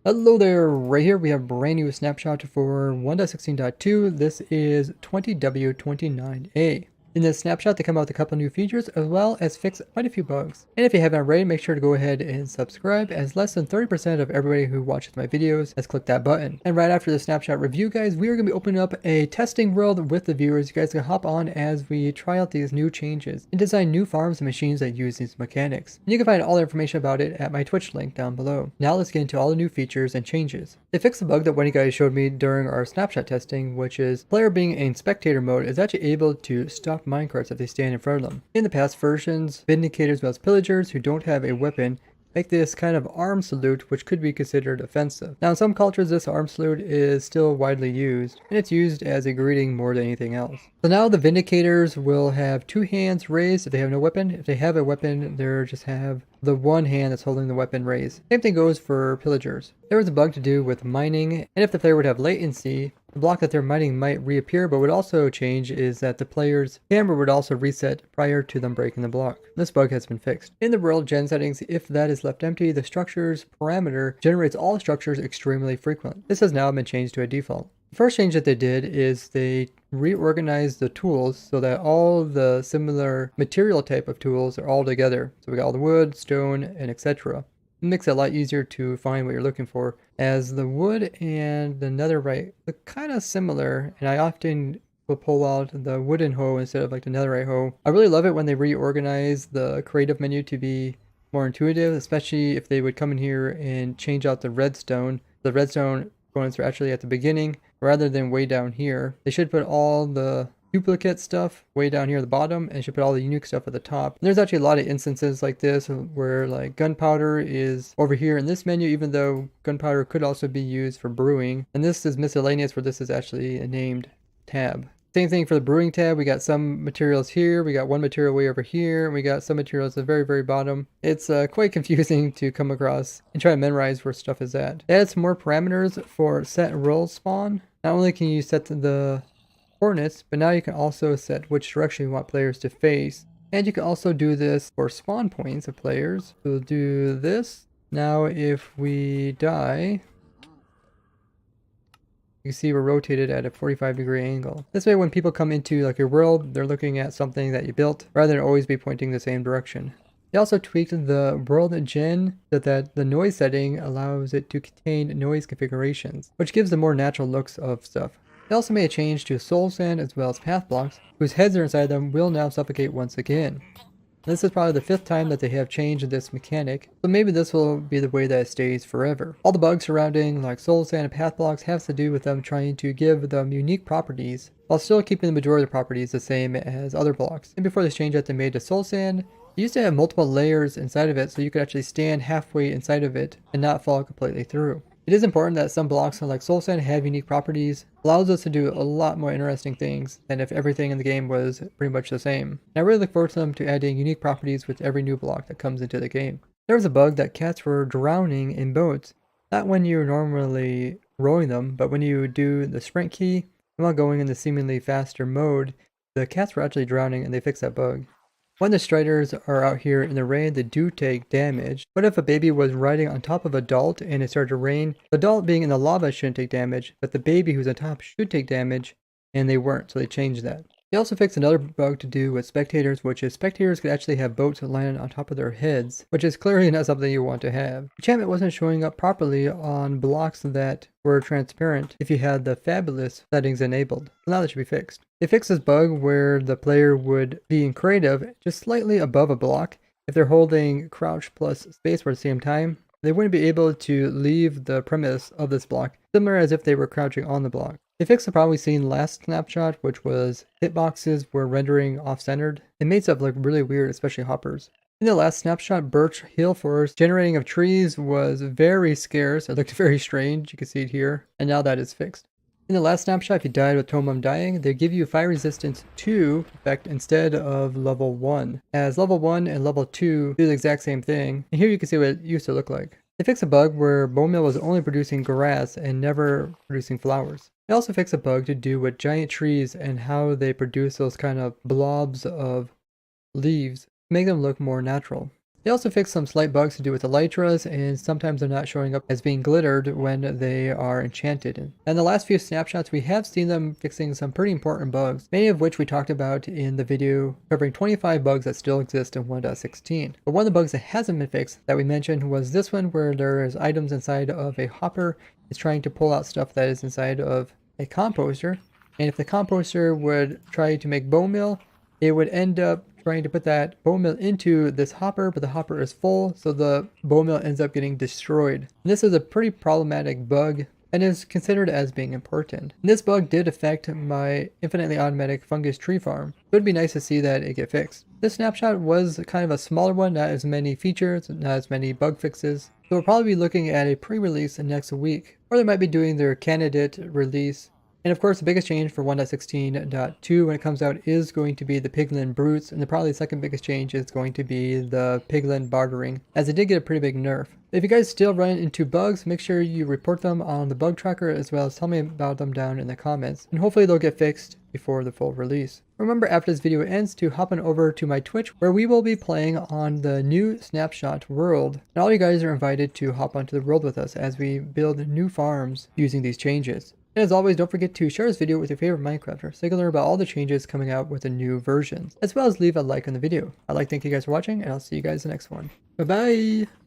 Hello there, right here we have a brand new snapshot for 1.16.2. This is 20W29A. In this snapshot, they come out with a couple new features as well as fix quite a few bugs. And if you haven't already, make sure to go ahead and subscribe, as less than 30% of everybody who watches my videos has clicked that button. And right after the snapshot review, guys, we are going to be opening up a testing world with the viewers. You guys can hop on as we try out these new changes and design new farms and machines that use these mechanics. And you can find all the information about it at my Twitch link down below. Now let's get into all the new features and changes. They fixed the bug that one of you guys showed me during our snapshot testing, which is player being in spectator mode is actually able to stop minecarts if they stand in front of them. In the past versions, Vindicators as well as pillagers who don't have a weapon make this kind of arm salute, which could be considered offensive. Now in some cultures this arm salute is still widely used, and it's used as a greeting more than anything else. So now the Vindicators will have two hands raised if they have no weapon. If they have a weapon, they just have the one hand that's holding the weapon raised. Same thing goes for pillagers. There was a bug to do with mining, and if the player would have latency, the block that they're mining might reappear, but what also change is that the player's camera would also reset prior to them breaking the block. This bug has been fixed. In the world gen settings, if that is left empty, the structure's parameter generates all structures extremely frequent. This has now been changed to a default. The first change that they did is they reorganized the tools so that all the similar material type of tools are all together. So we got all the wood, stone, and etc. It makes it a lot easier to find what you're looking for, as the wood and the netherite look kind of similar, and I often will pull out the wooden hoe instead of like the netherite hoe. I really love it when they reorganize the creative menu to be more intuitive, especially if they would come in here and change out the redstone. The redstone components are actually at the beginning rather than way down here. They should put all the duplicate stuff way down here at the bottom, and should put all the unique stuff at the top. And there's actually a lot of instances like this where like gunpowder is over here in this menu, even though gunpowder could also be used for brewing. And this is miscellaneous, where this is actually a named tab. Same thing for the brewing tab. We got some materials here, we got one material way over here, and we got some materials at the very bottom. It's quite confusing to come across and try to memorize where stuff is at. They added some more parameters for set roll spawn. Not only can you set the coordinates, but now you can also set which direction you want players to face. And you can also do this for spawn points of players. So we'll do this. Now if we die, you can see we're rotated at a 45-degree angle. This way when people come into like your world, they're looking at something that you built rather than always be pointing the same direction. They also tweaked the world gen so that the noise setting allows it to contain noise configurations, which gives the more natural looks of stuff. They also made a change to soul sand as well as path blocks, whose heads are inside them will now suffocate once again. This is probably the 5th time that they have changed this mechanic, so maybe this will be the way that it stays forever. All the bugs surrounding like soul sand and path blocks have to do with them trying to give them unique properties while still keeping the majority of the properties the same as other blocks. And before this change that they made to soul sand, it used to have multiple layers inside of it, so you could actually stand halfway inside of it and not fall completely through. It is important that some blocks like soul sand have unique properties. Allows us to do a lot more interesting things than if everything in the game was pretty much the same. And I really look forward to them to adding unique properties with every new block that comes into the game. There was a bug that cats were drowning in boats. Not when you're normally rowing them, but when you do the sprint key, and while going in the seemingly faster mode, the cats were actually drowning, and they fixed that bug. When the striders are out here in the rain, they do take damage. What if a baby was riding on top of an adult and it started to rain? The adult being in the lava shouldn't take damage, but the baby who's on top should take damage, and they weren't, so they changed that. They also fixed another bug to do with spectators, which is spectators could actually have boats landed on top of their heads, which is clearly not something you want to have. Enchantment wasn't showing up properly on blocks that were transparent if you had the fabulous settings enabled. So now that should be fixed. They fixed this bug where the player would be in creative just slightly above a block. If they're holding crouch plus spacebar at the same time, they wouldn't be able to leave the premise of this block, similar as if they were crouching on the block. They fixed the problem we seen last snapshot, which was hitboxes were rendering off-centered. It made stuff look really weird, especially hoppers. In the last snapshot, birch hill forest generating of trees was very scarce. It looked very strange. You can see it here. And now that is fixed. In the last snapshot, if you died with Tome of Dying, they give you fire resistance 2 effect instead of level 1. As level 1 and level 2 do the exact same thing. And here you can see what it used to look like. They fixed a bug where bone meal was only producing grass and never producing flowers. They also fixed a bug to do with giant trees and how they produce those kind of blobs of leaves to make them look more natural. They also fixed some slight bugs to do with elytras, and sometimes they're not showing up as being glittered when they are enchanted. And the last few snapshots, we have seen them fixing some pretty important bugs, many of which we talked about in the video covering 25 bugs that still exist in 1.16. But one of the bugs that hasn't been fixed that we mentioned was this one, where there is items inside of a hopper. It's trying to pull out stuff that is inside of a composter, and if the composter would try to make bone meal, it would end up trying to put that bone meal into this hopper, but the hopper is full, so the bone meal ends up getting destroyed. And this is a pretty problematic bug and is considered as being important. And this bug did affect my infinitely automatic fungus tree farm. It would be nice to see that it get fixed. This snapshot was kind of a smaller one, not as many features, not as many bug fixes. So we'll probably be looking at a pre-release next week, or they might be doing their candidate release. And of course, the biggest change for 1.16.2 when it comes out is going to be the piglin brutes, and probably the second biggest change is going to be the piglin bartering, as it did get a pretty big nerf. If you guys still run into bugs, make sure you report them on the bug tracker, as well as tell me about them down in the comments, and hopefully they'll get fixed before the full release. Remember, after this video ends, to hop on over to my Twitch, where we will be playing on the new Snapshot world, and all you guys are invited to hop onto the world with us as we build new farms using these changes. And as always, don't forget to share this video with your favorite Minecrafter so you can learn about all the changes coming out with the new versions, as well as leave a like on the video. I'd like to thank you guys for watching, and I'll see you guys in the next one. Bye bye!